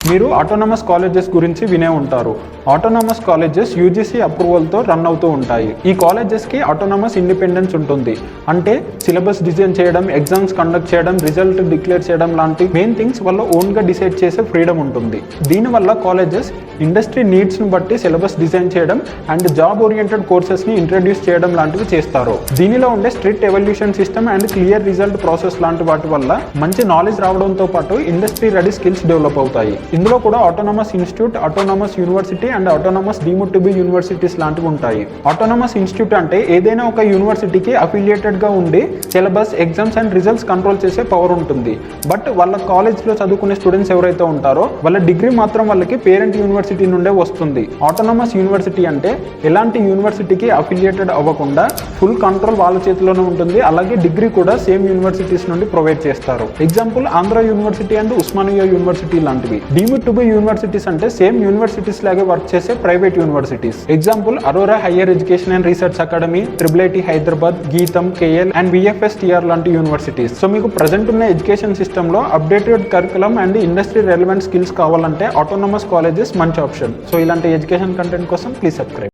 మీరు autonomous colleges గురించి వినే ఉంటారు. ఆటోనమస్ కాలేజెస్ యూజీసీ అప్రూవల్తో రన్ అవుతూ ఉంటాయి. ఈ కాలేజెస్కి ఆటోనమస్ ఇండిపెండెన్స్ ఉంటుంది. అంటే సిలబస్ డిజైన్ చేయడం, ఎగ్జామ్స్ కండక్ట్ చేయడం, రిజల్ట్ డిక్లేర్ చేయడం లాంటి మెయిన్ థింగ్స్ వల్ల ఓన్గా డిసైడ్ చేసే ఫ్రీడమ్ ఉంటుంది. దీనివల్ల కాలేజెస్ ఇండస్ట్రీ నీడ్స్ని బట్టి సిలబస్ డిజైన్ చేయడం అండ్ జాబ్ ఓరియంటెడ్ కోర్సెస్ని ఇంట్రడ్యూస్ చేయడం లాంటివి చేస్తారు. దీనిలో ఉండే strict evolution system and clear result process లాంటి వాటి వల్ల మంచి నాలెడ్జ్ రావడంతో పాటు ఇండస్ట్రీ రెడీ స్కిల్స్ డెవలప్ అవుతాయి. ఇందులో కూడా autonomous institute, autonomous university and autonomous deemed to be universities లాంటివి ఉంటాయి. ఆటోనమస్ ఇన్స్టిట్యూట్ అంటే ఏదైనా ఒక యూనివర్సిటీకి అఫిలియేటెడ్ గా ఉండి syllabus, exams and results control చేసే పవర్ ఉంటుంది. బట్ వాళ్ళ కాలేజ్లో చదువుకునే స్టూడెంట్స్ ఎవరైతే ఉంటారో వాళ్ళ డిగ్రీ మాత్రం వాళ్ళకి పేరెంట్ యూనివర్సిటీ నుండే వస్తుంది. ఆటోనమస్ యూనివర్సిటీ అంటే ఎలాంటి యూనివర్సిటీకి అఫిలియేటెడ్ అవ్వకుండా ఫుల్ కంట్రోల్ వాళ్ళ చేతిలోనే ఉంటుంది. అలాగే డిగ్రీ కూడా సేమ్ యూనివర్సిటీస్ నుండి ప్రొవైడ్ చేస్తారు. Example Andhra university and Osmania university లాంటివి. డీమ్డ్ టు బి యూనివర్సిటీస్ అంటే సేమ్ యూనివర్సిటీస్ లాగే వర్క్ చేసే private universities. Example Aurora higher education and research academy, IIIT Hyderabad, GITAM, KL and VFSTR లాంటి యూనివర్సిటీస్. సో మీకు ప్రజెంట్ ఉన్న ఎడ్యుకేషన్ సిస్టమ్ లో updated curriculum and industry relevant skills కావాలంటే ఆటోనమస్ కాలేజెస్ మంచి ఆప్షన్. సో ఇలాంటి ఎడ్యుకేషన్ కంటెంట్ కోసం ప్లీజ్ సబ్స్క్రైబ్.